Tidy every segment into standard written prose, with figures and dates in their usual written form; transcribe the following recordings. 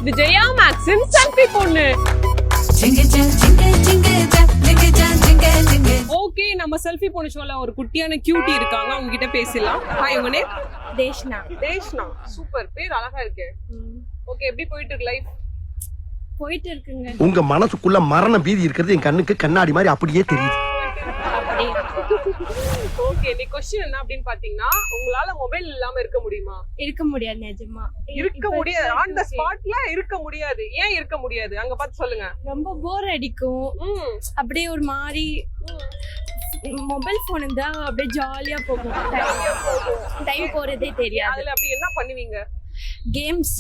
இது ஜெயா மேக்ஸின் செல்ஃபி பொண்ணு. ஓகே, நம்ம செல்ஃபி பொண்ணு ஷோல ஒரு குட்டியான கியூட்டி இருக்காங்க, அவங்க கிட்ட பேசலாம். ஹாய், உங்க நேம்? தேஷ்னா. தேஷ்னா, சூப்பர், பேர் அழகா இருக்கு. ஓகே, எப்படி போயிட்டு இருக்கு லைஃப்? போயிட்டு இருக்குங்க. உங்க மனசுக்குள்ள மரண பீதி இருக்கிறது என் கண்ணுக்கு கண்ணாடி மாதிரி அப்படியே தெரியுது. ஓகே, நீ क्वेश्चन என்ன அப்படினு பாத்தீங்கன்னா, உங்களால மொபைல் இல்லாம இருக்க முடியுமா? இருக்க முடியாது, நிஜமா இருக்க முடியாது. ஆன் தி ஸ்பாட்ல இருக்க முடியாது. ஏன் இருக்க முடியாது? அங்க பார்த்து சொல்லுங்க. ரொம்ப போர் அடிக்கும். அப்படியே ஒரு மாதிரி மொபைல் போன் இருந்தா அப்படியே ஜாலியா போகும். டைம் போறதே தெரியாது. அதுல அப்படி என்ன பண்ணுவீங்க? கேம்ஸ்,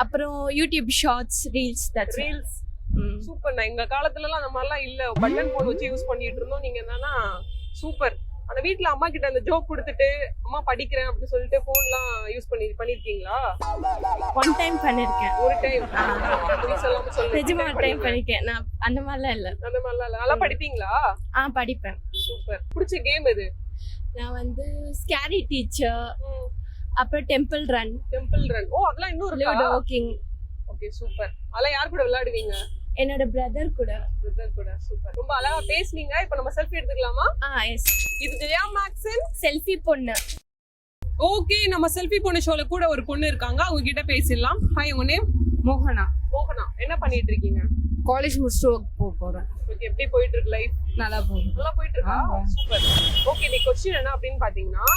அப்புறம் YouTube shorts, reels. That's reels. Super. நான் எங்க காலத்துல எல்லாம் அந்த மாதிரி எல்லாம் இல்ல, பட்டன் போன் வச்சு யூஸ் பண்ணிட்டு இருந்தோம். நீங்க என்னன்னா சூப்பர். ஆனா வீட்ல அம்மா கிட்ட அந்த ஜோக் கொடுத்துட்டு அம்மா படிக்கிறேன் அப்படி சொல்லிட்டு போன்லாம் யூஸ் பண்ணிருக்கீங்களா? ஒன் டைம் பண்ணிருக்கேன். ஒரு டைம். சொல்லாம சொல்லுங்க. நிஜமா டைம் பண்ணிருக்கேன். நான் அந்த மாதிரிலாம் இல்ல. அந்த மாதிரிலாம் இல்ல. நல்லா படிப்பீங்களா? படிப்பேன். சூப்பர். பிடிச்ச கேம் எது? நான் வந்து ஸ்கேரி டீச்சர், அப்புறம் டெம்பிள் ரன். ஓ, அதெல்லாம் இன்னும் இருக்கா? Ludo king. Okay, super. அதெல்லாம் யார் கூட விளையாடுவீங்க? என்னோட பிரதர் கூட. சூப்பர். ரொம்ப அழகா பேசுனீங்க. இப்போ நம்ம செல்ஃபி எடுத்துக்கலாமா? எஸ். இது ஜெயா மேக்ஸின் செல்ஃபி பொண்ணு. ஓகே, நம்ம செல்ஃபி பொண்ணு ஷோல கூட ஒரு பொண்ணு இருக்காங்க, அவங்க கிட்ட பேசிடலாம். ஹாய், உங்க நேம்? மோகனா. மோகனா, என்ன பண்ணிட்டு இருக்கீங்க? காலேஜ் முடிச்சுட்டு ஒர்க் போறேன். ஓகே, எப்படி போயிட்டு இருக்கு லைஃப்? நல்லா போயிட்டு இருக்கா? சூப்பர். ஓகே, நீ क्वेश्चन என்ன அப்படினு பாத்தீங்கன்னா,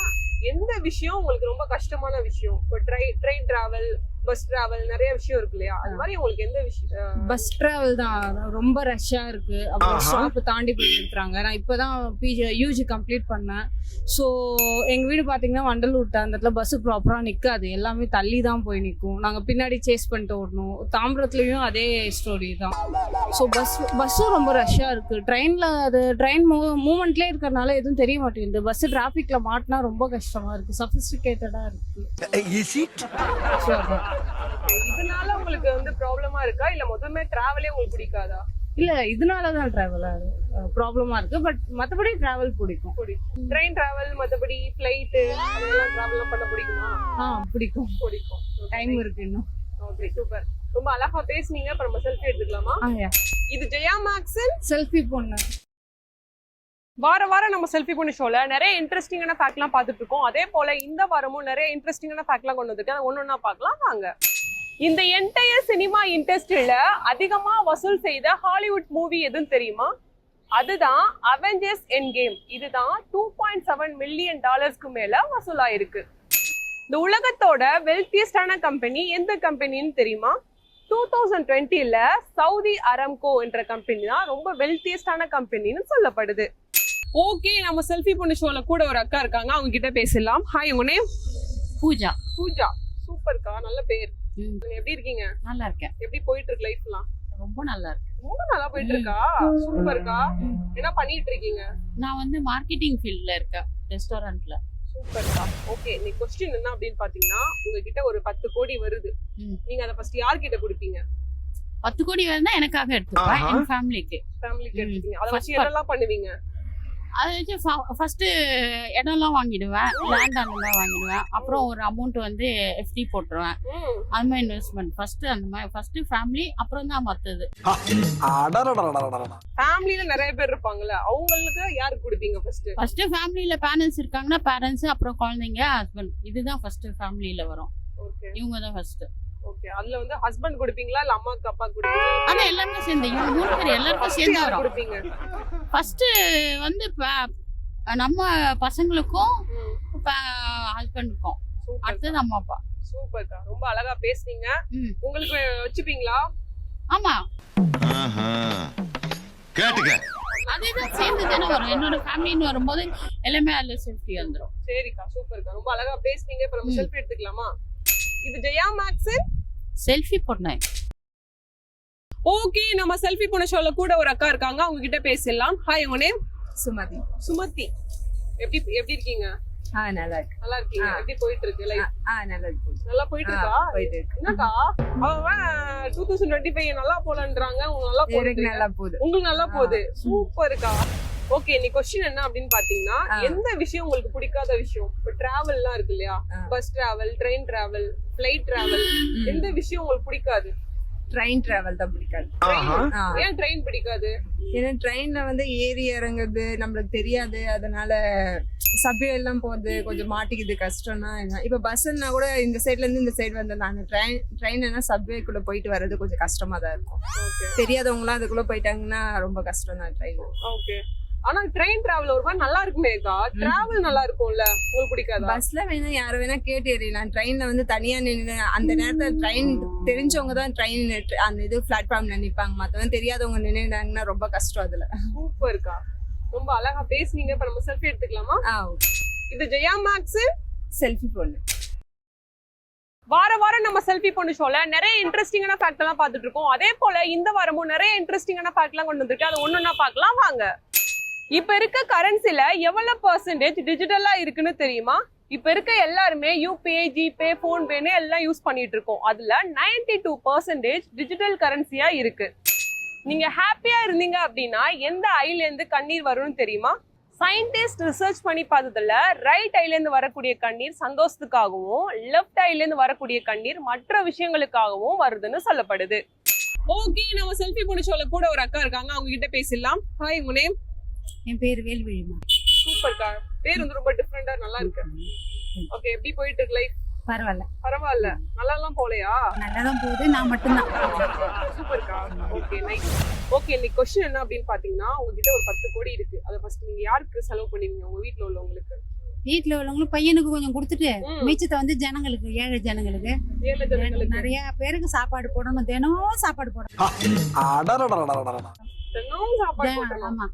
எந்த விஷயம் உங்களுக்கு ரொம்ப கஷ்டமான விஷயம்? இப்போ ட்ரெயின் டிராவல், பஸ் டிராவல், நிறைய விஷயம் இருக்கு இல்லையா? அது மாதிரி உங்களுக்கு எந்த விஷயம்? பஸ் டிராவல் தான் ரொம்ப ரஷ்ஷா இருக்கு. அப்புறம் ஸ்டாப் தாண்டி போய் நிறுத்துறாங்க. நான் இப்பதான் யூஜி கம்ப்ளீட் பண்ணேன். ஸோ எங்க வீடு பாத்தீங்கன்னா வண்டலூர், அந்த இடத்துல பஸ் ப்ராப்பரா நிக்காது, எல்லாமே தள்ளி தான் போய் நிற்கும். நாங்க பின்னாடி சேஸ் பண்ணிட்டு ஓடணும். தாம்பரத்துலயும் அதே ஸ்டோரி தான். ஸோ பஸ்ஸும் ரொம்ப ரஷ்ஷா இருக்கு. ட்ரெயின்ல அது ட்ரெயின் மூவ்மெண்ட்லேயே இருக்கிறதுனால எதுவும் தெரிய மாட்டேங்குது. பஸ் டிராஃபிக்ல மாட்டினா ரொம்ப கஷ்டமா இருக்கு. சஃபிஸ்டிகேட்டடா இருக்கு. இதனால உங்களுக்கு வந்து ப்ராப்ளமா இருக்கா, இல்ல மொத்தமே டிராவலே உங்களுக்கு பிடிக்காதா? இல்ல, இதனாலதான் டிராவல் ப்ராப்ளமா இருக்கு. பட் மத்தபடி டிராவல் பிடிக்கும். ட்ரெயின் டிராவல், மத்தபடி ஃளைட் அதெல்லாம் டிராவல் பண்ண பிடிக்குமா? பிடிக்கும். டைம் இருக்கு இன்னும். Okay, super. ரொம்ப அழகா பேசுனீங்க. இப்ப நம்ம செல்ஃபி எடுத்துக்கலாமா? இது ஜெயா மேக்ஸின் செல்ஃபி பொண்ணு. வாரம் நம்ம செல்ஃபி பொண்ணு ஷோல நிறைய இன்ட்ரெஸ்டிங்கான ஃபேக்ட்லாம் பார்த்துட்டு இருக்கோம். அதே போல இந்த வாரமும் நிறைய இன்ட்ரெஸ்டிங்கான ஃபேக்ட்லாம் கொண்டு வந்துட்டு அதை ஒன்னொன்னா பார்க்கலாம் வாங்க. இந்த என்டையர் சினிமா இண்டஸ்ட்ரியில அதிகமா வசூல் செய்த ஹாலிவுட் மூவி எதுன்னு தெரியுமா? அதுதான் அவெஞ்சர்ஸ் எண்ட் கேம். இதுதான் $2.7 மில்லியன் மேல வசூலாயிருக்கு. இந்த உலகத்தோட வெல்த்தியஸ்டான கம்பெனி எந்த கம்பெனின்னு தெரியுமா? 2020ல சவுதி அரம்கோ என்ற கம்பெனி தான் ரொம்ப வெல்த்தியஸ்டான கம்பெனின்னு சொல்லப்படுது. ஓகே, நம்ம செல்ஃபி பொண்ணு ஷோல கூட ஒரு அக்கா இருக்காங்க, அவங்க கிட்ட பேசலாம். ஹாய், உங்க நேம்? பூஜா. பூஜா, சூப்பர்க்கா, நல்ல பேர். எப்படி இருக்கீங்க? நல்லா இருக்கேன். எப்படி போயிட்டு இருக்கு லைஃப்லாம்? ரொம்ப நல்லா இருக்கு. ரொம்ப நல்லா போயிட்டு இருக்கா? சூப்பர்க்கா. என்ன பண்ணிட்டு இருக்கீங்க? நான் வந்து மார்க்கெட்டிங் ஃபீல்ட்ல இருக்கேன், ரெஸ்டாரண்ட்ல. சூப்பர்க்கா. ஓகே, நீ क्वेश्चन என்ன அப்படினு பாத்தீங்கன்னா, உங்ககிட்ட ஒரு 10 கோடி வருது. நீங்க அத ஃபர்ஸ்ட் யார் கிட்ட கொடுப்பீங்க? 10 கோடி வருதுன்னா எனக்காக எடுத்துப்பேன், என் ஃபேமிலிக்கு எடுத்துப்பீங்க. அத வச்சு என்னெல்லாம் பண்ணுவீங்க? அதை வச்சு ஃபர்ஸ்ட் இடம்லாம் வாங்கிடுவேன், லேண்ட் அதெல்லாம் வாங்கிடுவேன். அப்புறம் ஒரு அமௌண்ட் வந்து எஃப்டி போட்டுருவேன். அது மாதிரி இன்வெஸ்ட்மெண்ட் ஃபர்ஸ்ட், அந்த மாதிரி ஃபர்ஸ்ட் ஃபேமிலி, அப்புறம் தான் மற்றது. ஃபேமிலில நிறைய பேர் இருப்பாங்கல்ல, அவங்களுக்கு யாருக்கு கொடுப்பீங்க ஃபர்ஸ்ட்? ஃபர்ஸ்ட் ஃபேமிலில பேரண்ட்ஸ் இருக்காங்கன்னா பேரண்ட்ஸ், அப்புறம் குழந்தைங்க, ஹஸ்பண்ட். இதுதான் ஃபர்ஸ்ட் ஃபேமிலில வரும். இவங்க தான் ஃபர்ஸ்ட். ஓகே, அதுல வந்து ஹஸ்பண்ட் கொடுப்பீங்களா இல்ல அம்மாக்கு அப்பா கொடுப்பீங்களா? அத எல்லாரும் சேர்ந்து, இவங்க மூணு பேர் எல்லாரும் சேர்ந்து வரோம் கொடுப்பீங்க. ஃபர்ஸ்ட் வந்து நம்ம பசங்களுக்கும் ஹஸ்பண்டுக்கும், அடுத்தது அம்மா அப்பா. சூப்பர்க்கா, ரொம்ப அழகா பேசுனீங்க. உங்களுக்கு வச்சுப்பீங்களா? ஆமா, கேட்டுக்க. அதேதான் சேர்ந்து தானே வரும். என்னோட ஃபேமிலின்னு வரும்போது எல்லாமே அதுல சேஃப்டி வந்துடும். சரிக்கா, சூப்பர்க்கா, ரொம்ப அழகா பேசுனீங்க. இப்ப நம்ம செல்ஃபி எடுத்துக்கலாமா? இது ஜெயா மேக்ஸின் செல்ஃபி பொண்ணு. ஓகே, நம்ம செல்ஃபி பொண்ணு ஷோல கூட ஒரு அக்கா இருக்காங்க, அவங்க கிட்ட பேசலாம். ஹாய், உங்க நேம்? சுமதி. சுமதி, எப்படி இருக்கீங்க? நல்லா இருக்கு. நல்லா இருக்கீங்க. எப்படி போயிட்டு இருக்கு லைஃப்? நல்லா இருக்கு. நல்லா போயிட்டு இருக்கா? என்னக்கா அவன் 2025 நல்லா போலன்றாங்க, உங்களுக்கு நல்லா போகுது. நல்லா போகுது. உங்களுக்கு நல்லா போகுது. சூப்பர்க்கா. ஓகே, நீ கொஸ்டின் என்ன அப்படின்னு பாத்தீங்கன்னா எந்த விஷயம் உங்களுக்கு பிடிக்காத விஷயம்? இப்ப டிராவல் எல்லாம் இருக்கு இல்லையா, bus travel, train travel, flight travel, எந்த விஷயம் உங்களுக்கு பிடிக்காது? ட்ரெயின் டிராவல் தான் பிடிக்காது. ஏன் ட்ரெயின் பிடிக்காது? ஏன்னா ட்ரெயின்ல வந்து ஏறி இறங்குறது நம்மளுக்கு தெரியாது, அதனால சப்வே எல்லாம் போறது கொஞ்சம் மாட்டிக்குது, கஷ்டம்னா. இப்ப பஸ்ன்னா கூட இந்த சைட்ல இருந்து இந்த சைடு வந்துடலாம். ட்ரெயின்னா சப்வேக்குள்ள போயிட்டு வர்றது கொஞ்சம் கஷ்டமா தான் இருக்கும். தெரியாதவங்களாம் அதுக்குள்ள போயிட்டாங்கன்னா ரொம்ப கஷ்டம் தான் ட்ரெயின். ஓகே, ஆனா ட்ரெயின் டிராவல் ஒரு மாதிரி நல்லா இருக்குமேக்கா. டிராவல் நல்லா இருக்கும்ல, உங்களுக்கு பிடிக்காதா? பஸ்ல வேணா யார வேணா கேட்டு ஏறிடலாம். ட்ரெயின்ல வந்து தனியா நின்று அந்த நேரத்துல ட்ரெயின் தெரிஞ்சவங்க தான் ட்ரெயின் அந்த இது பிளாட்ஃபார்ம்ல நிப்பாங்க, மத்தவங்க தெரியாதவங்க நின்னுட்டாங்கன்னா ரொம்ப கஷ்டம். அதுல சூப்பர்க்கா, ரொம்ப அழகா பேசுனீங்க. இப்ப நம்ம செல்ஃபி எடுத்துக்கலாமா? இது ஜெயா மேக்ஸ் செல்ஃபி பொண்ணு. வாரம் நம்ம செல்ஃபி பொண்ணு ஷோல நிறைய இன்ட்ரெஸ்டிங்கான ஃபேக்ட் எல்லாம் பார்த்துட்டு இருக்கோம். அதே போல இந்த வாரமும் நிறைய இன்ட்ரெஸ்டிங்கான ஃபேக்ட் எல்லாம் கொண்டு வந்திருக்கு. அது ஒன்னொன்னா பார்க்கலாம் வாங்க. இப்ப இருக்க கரன்சில எவ்வளவு பெர்சன்டேஜ் டிஜிட்டலா இருக்குன்னு தெரியுமா? இப்ப இருக்க எல்லாருமே யூபிஐ, ஜிபே, போன்பேன்னு எல்லாம் யூஸ் பண்ணிட்டு இருக்கோம். அதுல 92% டிஜிட்டல் கரன்சியா இருக்கு. நீங்க ஹாப்பியா இருந்தீங்க அப்படின்னா எந்த ஐல இருந்து கண்ணீர் வரும்னு தெரியுமா? சயின்டிஸ்ட் ரிசர்ச் பண்ணி பார்த்ததுல ரைட் ஐல இருந்து வரக்கூடிய கண்ணீர் சந்தோஷத்துக்காகவும், லெஃப்ட் ஐல இருந்து வரக்கூடிய கண்ணீர் மற்ற விஷயங்களுக்காகவும் வருதுன்னு சொல்லப்படுது. ஓகே, நம்ம செல்ஃபி பொண்ணு ஷோல கூட ஒரு அக்கா இருக்காங்க, அவங்க கிட்ட பேசலாம். ஹாய், உங்க நேம்? என் பேர் வேல்விழிமா. சூப்பர்க்கா, பேர் வந்து ரொம்ப டிஃபரெண்டா நல்லா இருக்கு. ஓகே, எப்படி போயிட்டு இருக்கு லைஃப்? பரவாயில்ல, நல்லா எல்லாம் போலையா? நல்லாதான் போகுது, நான் மட்டும்தான். சூப்பர்க்கா, ஓகே நைஸ். ஓகே, இன்னைக்கு கொஸ்டின் என்ன அப்படின்னு பாத்தீங்கன்னா, உங்ககிட்ட ஒரு 10 கோடி இருக்கு. அதை ஃபர்ஸ்ட் நீங்க யாருக்கு செலவு பண்ணுவீங்க? உங்க வீட்ல உள்ளவங்களுக்கு? வீட்டுல உள்ளவங்களும் பையனுக்கு கொஞ்சம் கொடுத்துட்டு மிச்சத்தை வந்து ஜனங்களுக்கு, ஏழை ஜனங்களுக்கு நிறைய பேருக்கு சாப்பாடு போடணும். தினமும் சாப்பாடு போடணும். ஆமா,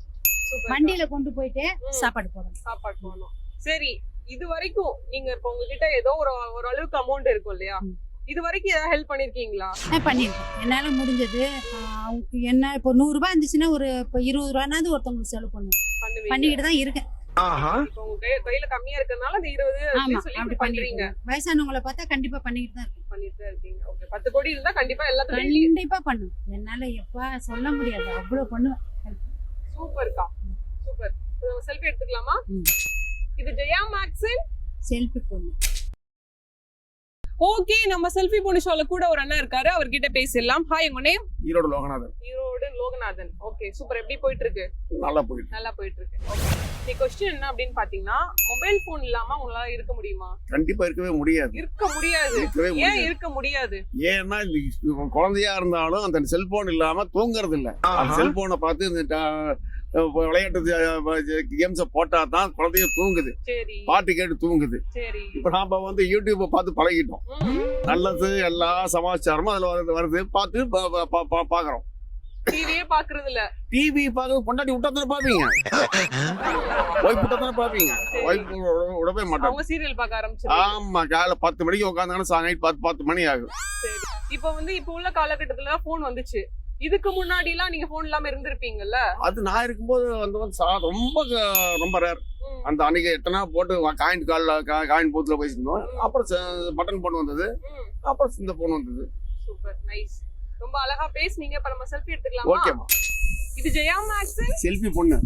வண்டியில கொண்டு போயிட்டு சாப்பாடு போடணும். சரி, இது வரைக்கும் நீங்க இப்ப உங்ககிட்ட ஏதோ ஒரு அளவுக்கு அமௌண்ட் இருக்கும் இல்லையா, இது வரைக்கும் ஏதாவது ஹெல்ப் பண்ணிருக்கீங்களா? பண்ணிருக்கேன், என்னால முடிஞ்சது. என்ன இப்போ 100 ரூபாய் இருந்துச்சுன்னா ஒரு 20 ரூபாய்னாவது ஒருத்தவங்களுக்கு செலவு பண்ணிக்கிட்டு தான் இருக்கேன். இப்ப உங்க கையில கம்மியா இருக்கறனால அந்த 20 சொல்லி பண்றீங்க. வயசானவங்களை பார்த்தா கண்டிப்பா பண்ணிட்டு தான் இருக்கீங்க. ஓகே, 10 கோடி இருந்தா கண்டிப்பா எல்லாத்துக்கும் கண்டிப்பா பண்ணுவேன். என்னால எப்ப சொல்ல முடியாது, அவ்வளவு பண்ணுவேன். சூப்பர்க்கா, சூப்பர். செல்ஃபி எடுத்துக்கலாமா? இது ஜெயா மேக்ஸ் செல்ஃபி பொண்ணு. ஓகே, நம்ம செல்ஃபி பொண்ணு ஷோல கூட ஒரு அண்ணா இருக்காரு, அவர்கிட்ட பேசலாம். ஹாய், உங்க name? Erode Loganathan. Erode Loganathan. Okay, super. எப்படி போயிட்டு இருக்கு? நல்லா போயிட்டு இருக்கு. ஓகே, இந்த क्वेश्चन என்ன அப்படினு பாத்தீங்கன்னா, மொபைல் போன் இல்லாம உங்களால இருக்க முடியுமா? கண்டிப்பா இருக்கவே முடியாது. ஏன் இருக்க முடியாது? ஏன்னா குழந்தையா இருந்தாலும் அந்த செல்போன் இல்லாம தூங்குறது இல்ல. அந்த செல்போனை பார்த்து இந்த விளையாட்டு கேம்ஸ போட்டா தான் குழந்தைய தூங்குது, பாட்டு கேட்டு தூங்குது. இப்ப நாம வந்து யூடியூப பார்த்து பழகிட்டோம். நல்லது எல்லா சமாச்சாரமும் அதுல வருது, பார்த்து பாக்குறோம். டிவியே பாக்குறது இல்ல. டிவி பாக்குறது பொண்டாட்டி விட்டா தானே பாப்பீங்க, ஒய்ஃப் விட்டா தானே பாப்பீங்க. ஒய்ஃப் விடவே மாட்டாங்க, சீரியல் பார்க்க ஆரம்பிச்சிருவாங்க. ஆமா, காலைல 10 மணிக்கு உட்காந்தாங்கன்னா நைட் 10 மணி ஆகும். இப்ப வந்து இப்ப உள்ள காலகட்டத்துல போன் வந்துச்சு. இதுக்கு முன்னாடி எல்லாம் நீங்க போன் இல்லாம இருந்திருப்பீங்கல்ல? அது நான் இருக்கும்போது வந்து ரொம்ப ரேர். அந்த அன்னைக்கு எத்தனை போட்டு காயின் பூத்துல பேசிருந்தோம். அப்புறம் பட்டன் போன் வந்தது, அப்புறம் இந்த போன் வந்தது. Super, nice. ரொம்ப அழகா பேசுனீங்க. இப்ப நம்ம செல்ஃபி எடுத்துக்கலாமா? ஓகேமா. இது ஜெயா மேக்ஸ் செல்ஃபி பொண்ணு.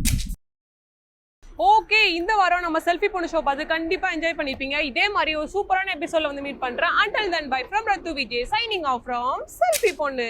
ஓகே, இந்த வாரம் நம்ம செல்ஃபி பொண்ணு ஷோ பார்த்து கண்டிப்பா என்ஜாய் பண்ணிருப்பீங்க. இதே மாதிரி ஒரு சூப்பரான எபிசோட்ல வந்து மீட் பண்றேன். Until then, bye from Rathu Vijay, signing off from selfie பொண்ணு.